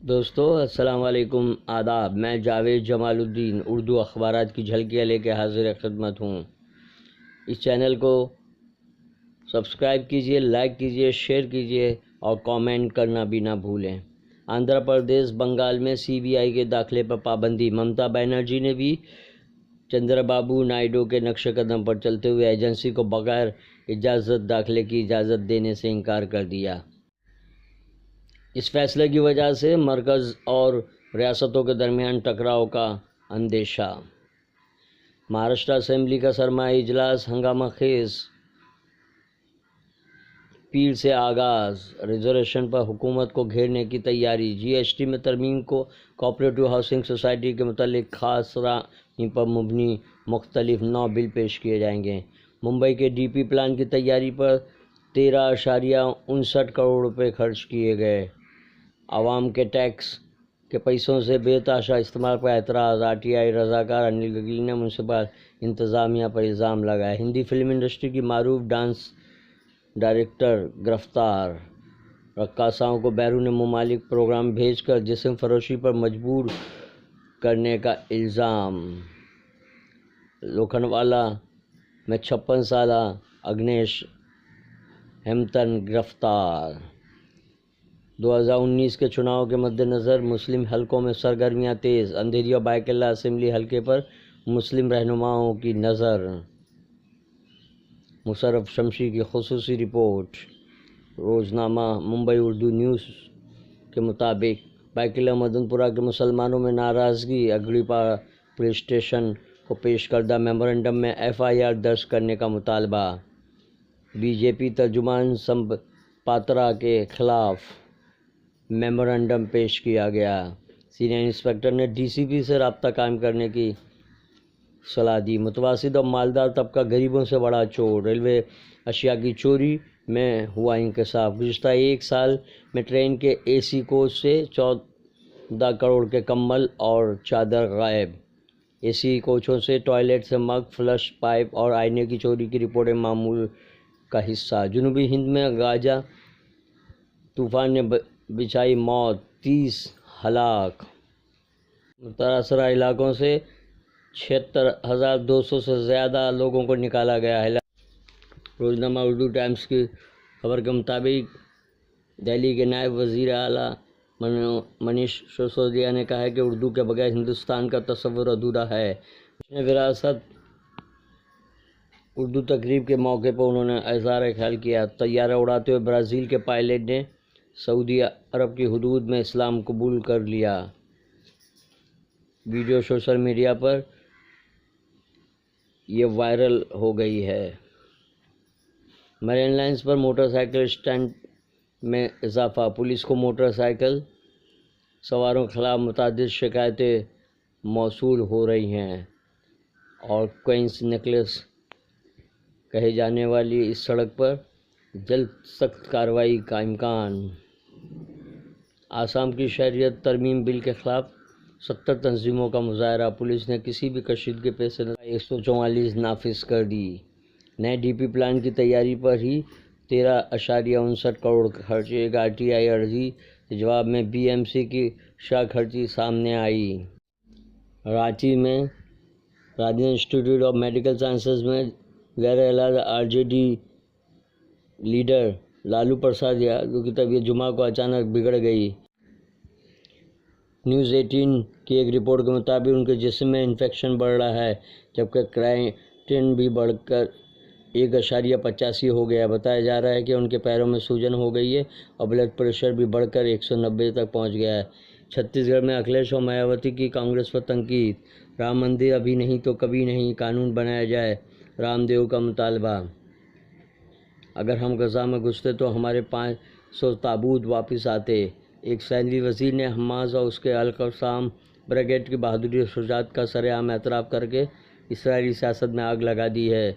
دوستو السلام علیکم، آداب۔ میں جاوید جمال الدین اردو اخبارات کی جھلکیاں لے کے حاضر خدمت ہوں۔ اس چینل کو سبسکرائب کیجئے، لائک کیجئے، شیئر کیجئے اور کامنٹ کرنا بھی نہ بھولیں۔ آندھرا پردیش بنگال میں سی بی آئی کے داخلے پر پابندی۔ ممتا بنرجی نے بھی چندرا بابو نائیڈو کے نقش قدم پر چلتے ہوئے ایجنسی کو بغیر اجازت داخلے کی اجازت دینے سے انکار کر دیا۔ اس فیصلے کی وجہ سے مرکز اور ریاستوں کے درمیان ٹکراؤ کا اندیشہ۔ مہاراشٹر اسمبلی کا سرمائی اجلاس ہنگامہ خیز، پیر سے آغاز۔ ریزرویشن پر حکومت کو گھیرنے کی تیاری۔ جی ایس ٹی میں ترمیم کو کوآپریٹو ہاؤسنگ سوسائٹی کے متعلق خاص رائے پر مبنی مختلف 9 بل پیش کیے جائیں گے۔ ممبئی کے ڈی پی پلان کی تیاری پر 13.59 کروڑ روپے خرچ کیے گئے۔ عوام کے ٹیکس کے پیسوں سے بے تحاشا استعمال پر اعتراض۔ آر ٹی آئی رضاکار انل گگلی نے میونسپل انتظامیہ پر الزام لگایا۔ ہندی فلم انڈسٹری کی معروف ڈانس ڈائریکٹر گرفتار۔ رقاصاؤں کو بیرون ممالک پروگرام بھیج کر جسم فروشی پر مجبور کرنے کا الزام۔ لوکھنوالا میں 56 سالہ اگنیش ہیمتن گرفتار۔ 2019 کے چناؤ کے مدنظر مسلم حلقوں میں سرگرمیاں تیز۔ اندھیری اور بائے قلعہ اسمبلی حلقے پر مسلم رہنماؤں کی نظر۔ مشرف شمشی کی خصوصی رپورٹ۔ روزنامہ ممبئی اردو نیوز کے مطابق بائے قلعہ مدن پورہ کے مسلمانوں میں ناراضگی۔ اگڑیپاڑا پولیس اسٹیشن کو پیش کردہ میمورنڈم میں ایف آئی آر درج کرنے کا مطالبہ۔ بی جے پی ترجمان سمبت پاترا کے خلاف میمورنڈم پیش کیا گیا۔ سینئر انسپکٹر نے ڈی سی پی سے رابطہ قائم کرنے کی صلاح دی۔ متوسط اور مالدار طبقہ غریبوں سے بڑا چور۔ ریلوے اشیاء کی چوری میں ہوا انکشاف۔ گزشتہ ایک سال میں ٹرین کے اے سی کوچ سے 14 کروڑ کے کمبل اور چادر غائب۔ اے سی کوچوں سے ٹوائلٹ سے مگ، فلش پائپ اور آئینے کی چوری کی رپورٹیں معمول کا حصہ۔ جنوبی ہند میں گاجا طوفان نے بچائی موت، 30 ہلاک۔ متاثرہ علاقوں سے 76,200 سے زیادہ لوگوں کو نکالا گیا ہے۔ روزنامہ اردو ٹائمز کی خبر کے مطابق دہلی کے نائب وزیر اعلیٰ منیش سسودیا نے کہا ہے کہ اردو کے بغیر ہندوستان کا تصور ادھورا ہے۔ جشن وراثت اردو تقریب کے موقع پر انہوں نے اظہار خیال کیا۔ طیارہ اڑاتے ہوئے برازیل کے پائلٹ نے سعودی عرب کی حدود میں اسلام قبول کر لیا۔ ویڈیو سوشل میڈیا پر یہ وائرل ہو گئی ہے۔ میرین لائنز پر موٹر سائیکل اسٹنٹ میں اضافہ۔ پولیس کو موٹر سائیکل سواروں کے خلاف متعدد شکایتیں موصول ہو رہی ہیں اور کوئنس نیکلس کہے جانے والی اس سڑک پر جلد سخت کارروائی کا امکان۔ آسام کی شہریت ترمیم بل کے خلاف 70 تنظیموں کا مظاہرہ۔ پولیس نے کسی بھی کشیدگی کے پیش نظر 144 نافذ کر دی۔ نئے ڈی پی پلان کی تیاری پر ہی 13.59 کروڑ خرچ۔ ایک آر ٹی آئی عرضی کے جواب میں بی ایم سی کی شاہ خرچی سامنے آئی۔ رانچی میں راجندر انسٹی ٹیوٹ آف میڈیکل سائنسز میں زیر علاج R J D leader Lalu Prasad Yadav کی طبیعت جمعہ کو اچانک بگڑ گئی۔ نیوز 18 کی ایک رپورٹ کے مطابق ان کے جسم میں انفیکشن بڑھ رہا ہے، جبکہ کرائٹن بھی بڑھ کر 1.85 ہو گیا۔ بتایا جا رہا ہے کہ ان کے پیروں میں سوجن ہو گئی ہے اور بلڈ پریشر بھی بڑھ کر 190 تک پہنچ گیا ہے۔ چھتیس گڑھ میں اکھلیش اور مایاوتی کی کانگریس پر تنقید۔ رام مندر ابھی نہیں تو کبھی نہیں، قانون بنایا جائے، رام دیو کا مطالبہ۔ اگر ہم غزہ میں گھستے تو ہمارے 500 تابوت واپس آتے۔ ایک سینٹری وزیر نے حماس اور اس کے القسام بریگیڈ کی بہادری اور شجاعت کا سرعام اعتراف کر کے اسرائیلی سیاست میں آگ لگا دی ہے۔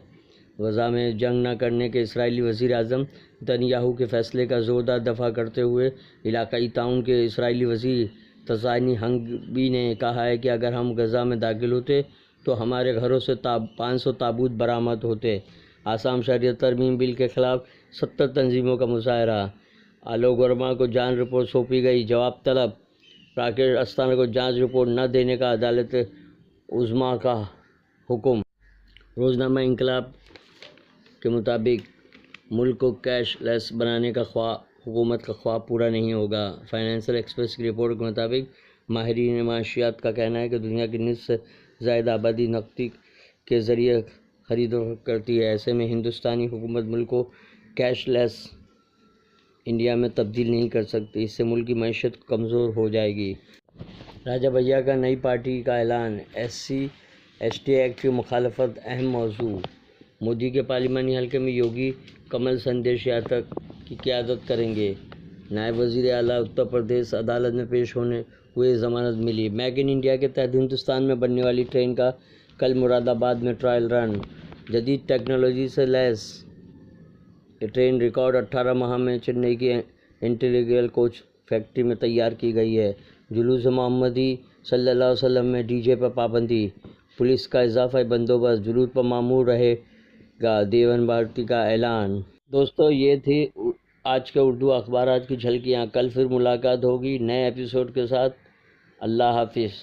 غزہ میں جنگ نہ کرنے کے اسرائیلی وزیر اعظم نتن یاہو کے فیصلے کا زوردار دفاع کرتے ہوئے علاقائی تعاون کے اسرائیلی وزیر تزانی ہنگبی نے کہا ہے کہ اگر ہم غزہ میں داخل ہوتے تو ہمارے گھروں سے 500 تابوت برآمد ہوتے۔ آسام شہریت ترمیم بل کے خلاف 70 تنظیموں کا مظاہرہ۔ آلوک ورما کو جان رپورٹ سونپی گئی، جواب طلب۔ راکیش استھانا کو جانچ رپورٹ نہ دینے کا عدالت عظمیٰ کا حکم۔ روزنامہ انقلاب کے مطابق ملک کو کیش لیس بنانے کا حکومت کا خواب پورا نہیں ہوگا۔ فائنینشل ایکسپریس کی رپورٹ کے مطابق ماہرین معاشیات کا کہنا ہے کہ دنیا کی نصف سے زائد آبادی نقدی کے ذریعے خرید و فروخت کرتی ہے۔ ایسے میں ہندوستانی حکومت ملک کو کیش لیس انڈیا میں تبدیل نہیں کر سکتی، اس سے ملک کی معیشت کمزور ہو جائے گی۔ راجہ بھیا کا نئی پارٹی کا اعلان، SC/ST ایکٹ کی مخالفت اہم موضوع۔ مودی کے پارلیمانی حلقے میں یوگی کمل سندیش یاترا کی قیادت کریں گے۔ نائب وزیر اعلیٰ اتر پردیش عدالت میں پیش ہوئے ضمانت ملی۔ میک ان انڈیا کے تحت ہندوستان میں بننے والی ٹرین کا کل مراد آباد میں ٹرائل رن۔ جدید ٹیکنالوجی سے لیس یہ ٹرین ریکارڈ 18 ماہ میں چنئی کی انٹیگرل کوچ فیکٹری میں تیار کی گئی ہے۔ جلوس محمدی صلی اللہ علیہ وسلم میں ڈی جے پر پابندی، پولیس کا اضافی بندوبست، جلوس پر معمول رہے گا، دیون بھارتی کا اعلان۔ دوستو، یہ تھی آج کے اردو اخبارات کی جھلکیاں۔ کل پھر ملاقات ہوگی نئے ایپیسوڈ کے ساتھ۔ اللہ حافظ۔